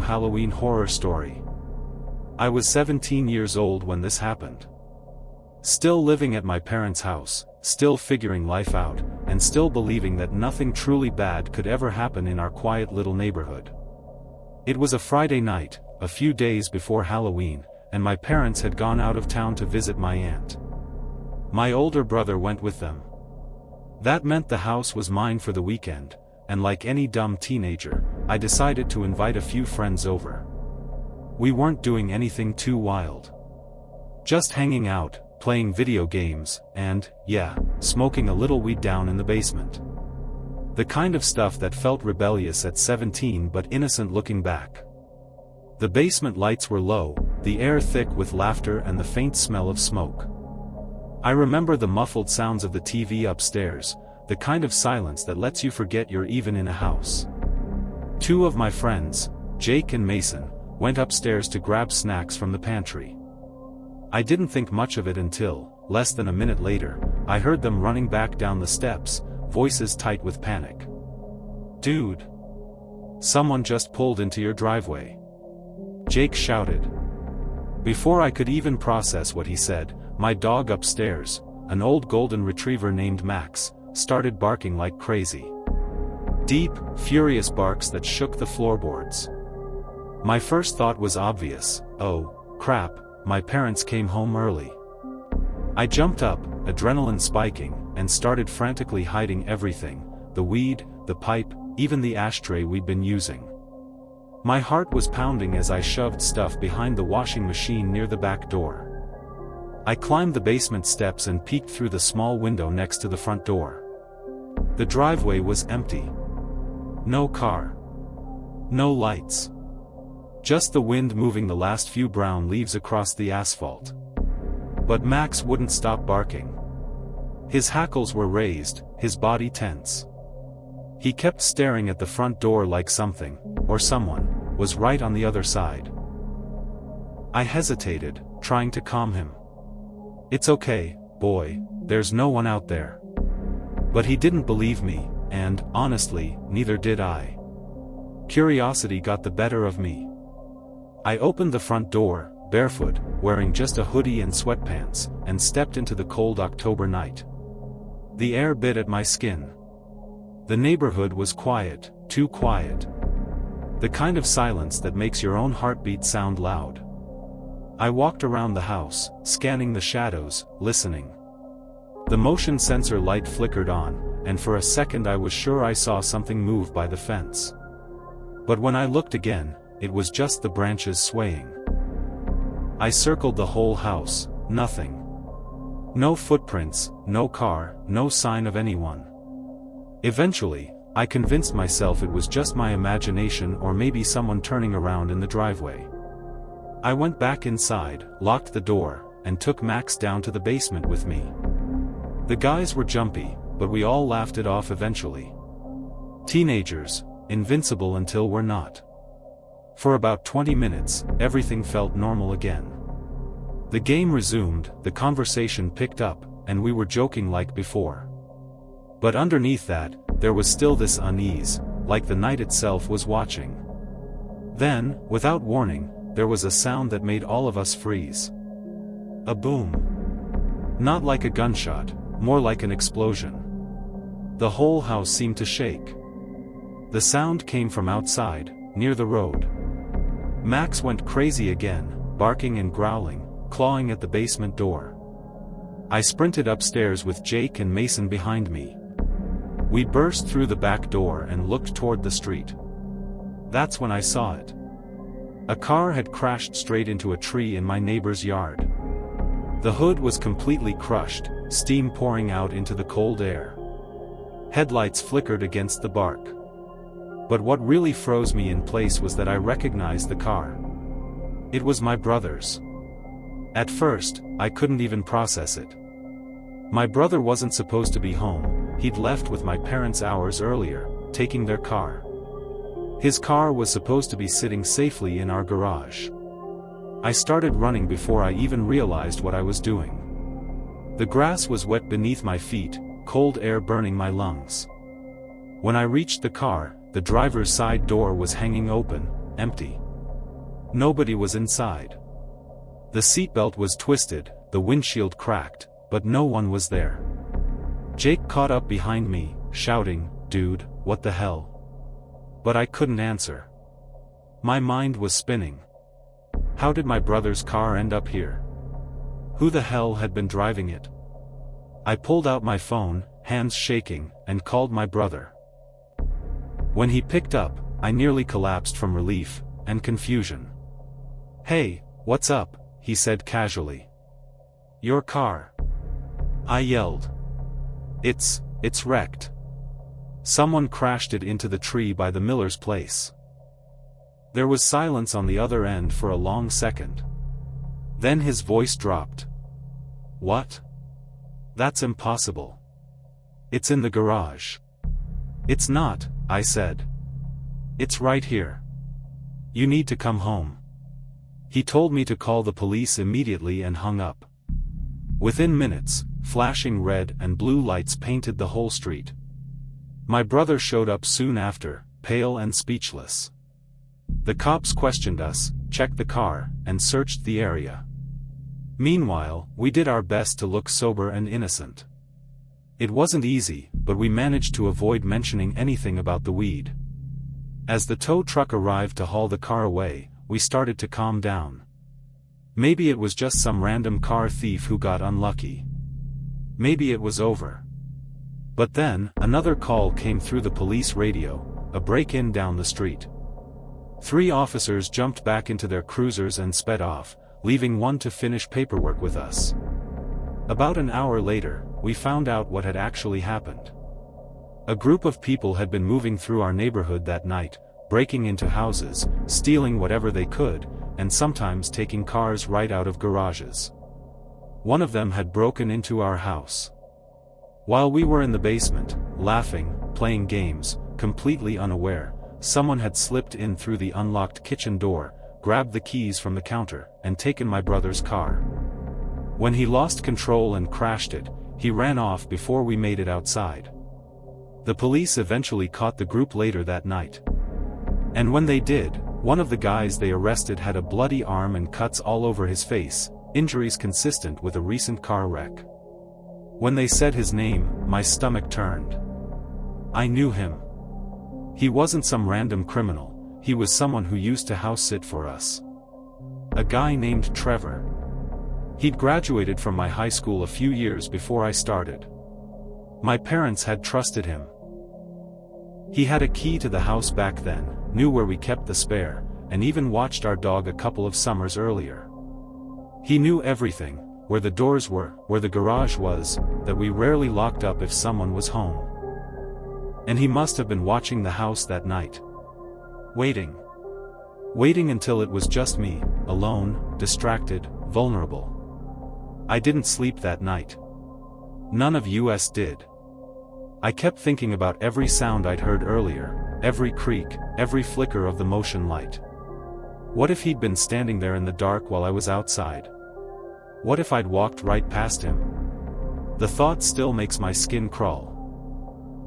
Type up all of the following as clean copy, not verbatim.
Halloween horror story. I was 17 years old when this happened. Still living at my parents' house, still figuring life out, and still believing that nothing truly bad could ever happen in our quiet little neighborhood. It was a Friday night, a few days before Halloween, and my parents had gone out of town to visit my aunt. My older brother went with them. That meant the house was mine for the weekend, and like any dumb teenager, I decided to invite a few friends over. We weren't doing anything too wild. Just hanging out, playing video games, and, yeah, smoking a little weed down in the basement. The kind of stuff that felt rebellious at 17 but innocent looking back. The basement lights were low, the air thick with laughter and the faint smell of smoke. I remember the muffled sounds of the TV upstairs, the kind of silence that lets you forget you're even in a house. Two of my friends, Jake and Mason, went upstairs to grab snacks from the pantry. I didn't think much of it until, less than a minute later, I heard them running back down the steps, voices tight with panic. "Dude! Someone just pulled into your driveway!" Jake shouted. Before I could even process what he said, my dog upstairs, an old golden retriever named Max, started barking like crazy. Deep, furious barks that shook the floorboards. My first thought was obvious: oh, crap, my parents came home early. I jumped up, adrenaline spiking, and started frantically hiding everything: the weed, the pipe, even the ashtray we'd been using. My heart was pounding as I shoved stuff behind the washing machine near the back door. I climbed the basement steps and peeked through the small window next to the front door. The driveway was empty. No car. No lights. Just the wind moving the last few brown leaves across the asphalt. But Max wouldn't stop barking. His hackles were raised, his body tense. He kept staring at the front door like something, or someone, was right on the other side. I hesitated, trying to calm him. "It's okay, boy, there's no one out there." But he didn't believe me, and, honestly, neither did I. Curiosity got the better of me. I opened the front door, barefoot, wearing just a hoodie and sweatpants, and stepped into the cold October night. The air bit at my skin. The neighborhood was quiet, too quiet. The kind of silence that makes your own heartbeat sound loud. I walked around the house, scanning the shadows, listening. The motion sensor light flickered on, and for a second I was sure I saw something move by the fence. But when I looked again, it was just the branches swaying. I circled the whole house, nothing. No footprints, no car, no sign of anyone. Eventually, I convinced myself it was just my imagination or maybe someone turning around in the driveway. I went back inside, locked the door, and took Max down to the basement with me. The guys were jumpy, but we all laughed it off eventually. Teenagers, invincible until we're not. For about 20 minutes, everything felt normal again. The game resumed, the conversation picked up, and we were joking like before. But underneath that, there was still this unease, like the night itself was watching. Then, without warning, there was a sound that made all of us freeze. A boom. Not like a gunshot, more like an explosion. The whole house seemed to shake. The sound came from outside, near the road. Max went crazy again, barking and growling, clawing at the basement door. I sprinted upstairs with Jake and Mason behind me. We burst through the back door and looked toward the street. That's when I saw it. A car had crashed straight into a tree in my neighbor's yard. The hood was completely crushed, steam pouring out into the cold air. Headlights flickered against the bark. But what really froze me in place was that I recognized the car. It was my brother's. At first, I couldn't even process it. My brother wasn't supposed to be home, he'd left with my parents hours earlier, taking their car. His car was supposed to be sitting safely in our garage. I started running before I even realized what I was doing. The grass was wet beneath my feet, cold air burning my lungs. When I reached the car, the driver's side door was hanging open, empty. Nobody was inside. The seatbelt was twisted, the windshield cracked, but no one was there. Jake caught up behind me, shouting, "Dude, what the hell?" But I couldn't answer. My mind was spinning. How did my brother's car end up here? Who the hell had been driving it? I pulled out my phone, hands shaking, and called my brother. When he picked up, I nearly collapsed from relief and confusion. "Hey, what's up?" he said casually. "Your car." I yelled. It's wrecked. Someone crashed it into the tree by the Miller's place." There was silence on the other end for a long second. Then his voice dropped. "What? That's impossible. It's in the garage." "It's not," I said. "It's right here. You need to come home." He told me to call the police immediately and hung up. Within minutes, flashing red and blue lights painted the whole street. My brother showed up soon after, pale and speechless. The cops questioned us, checked the car, and searched the area. Meanwhile, we did our best to look sober and innocent. It wasn't easy, but we managed to avoid mentioning anything about the weed. As the tow truck arrived to haul the car away, we started to calm down. Maybe it was just some random car thief who got unlucky. Maybe it was over. But then, another call came through the police radio, a break-in down the street. 3 officers jumped back into their cruisers and sped off, leaving one to finish paperwork with us. About an hour later, we found out what had actually happened. A group of people had been moving through our neighborhood that night, breaking into houses, stealing whatever they could, and sometimes taking cars right out of garages. One of them had broken into our house. While we were in the basement, laughing, playing games, completely unaware, someone had slipped in through the unlocked kitchen door, grabbed the keys from the counter, and taken my brother's car. When he lost control and crashed it, he ran off before we made it outside. The police eventually caught the group later that night. And when they did, one of the guys they arrested had a bloody arm and cuts all over his face, injuries consistent with a recent car wreck. When they said his name, my stomach turned. I knew him. He wasn't some random criminal, he was someone who used to house sit for us. A guy named Trevor. He'd graduated from my high school a few years before I started. My parents had trusted him. He had a key to the house back then, knew where we kept the spare, and even watched our dog a couple of summers earlier. He knew everything, where the doors were, where the garage was, that we rarely locked up if someone was home. And he must have been watching the house that night. Waiting. Waiting until it was just me, alone, distracted, vulnerable. I didn't sleep that night. None of us did. I kept thinking about every sound I'd heard earlier, every creak, every flicker of the motion light. What if he'd been standing there in the dark while I was outside? What if I'd walked right past him? The thought still makes my skin crawl.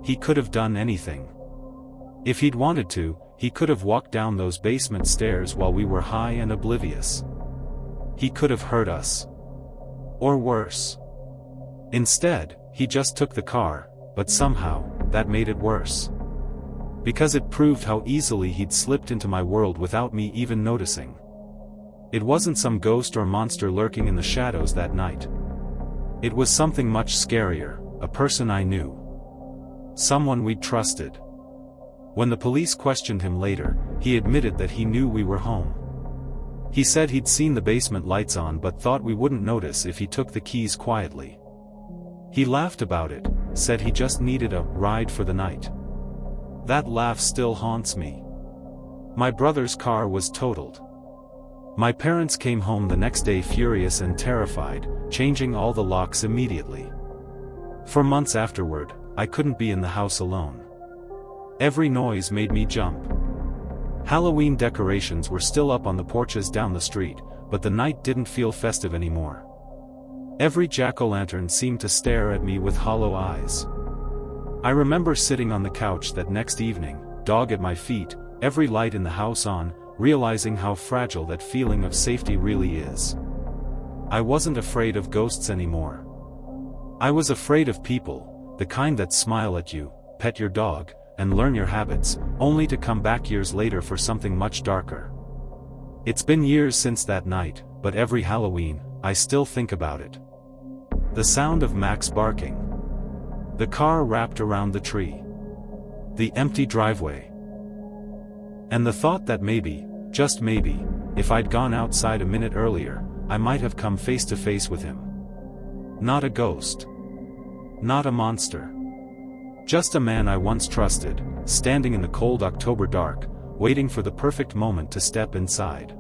He could have done anything. If he'd wanted to, he could have walked down those basement stairs while we were high and oblivious. He could have hurt us. Or worse. Instead, he just took the car, but somehow, that made it worse. Because it proved how easily he'd slipped into my world without me even noticing. It wasn't some ghost or monster lurking in the shadows that night. It was something much scarier, a person I knew. Someone we'd trusted. When the police questioned him later, he admitted that he knew we were home. He said he'd seen the basement lights on but thought we wouldn't notice if he took the keys quietly. He laughed about it, said he just needed a ride for the night. That laugh still haunts me. My brother's car was totaled. My parents came home the next day furious and terrified, changing all the locks immediately. For months afterward, I couldn't be in the house alone. Every noise made me jump. Halloween decorations were still up on the porches down the street, but the night didn't feel festive anymore. Every jack-o'-lantern seemed to stare at me with hollow eyes. I remember sitting on the couch that next evening, dog at my feet, every light in the house on, realizing how fragile that feeling of safety really is. I wasn't afraid of ghosts anymore. I was afraid of people, the kind that smile at you, pet your dog, and learn your habits, only to come back years later for something much darker. It's been years since that night, but every Halloween, I still think about it. The sound of Max barking. The car wrapped around the tree. The empty driveway. And the thought that maybe, just maybe, if I'd gone outside a minute earlier, I might have come face to face with him. Not a ghost. Not a monster. Just a man I once trusted, standing in the cold October dark, waiting for the perfect moment to step inside.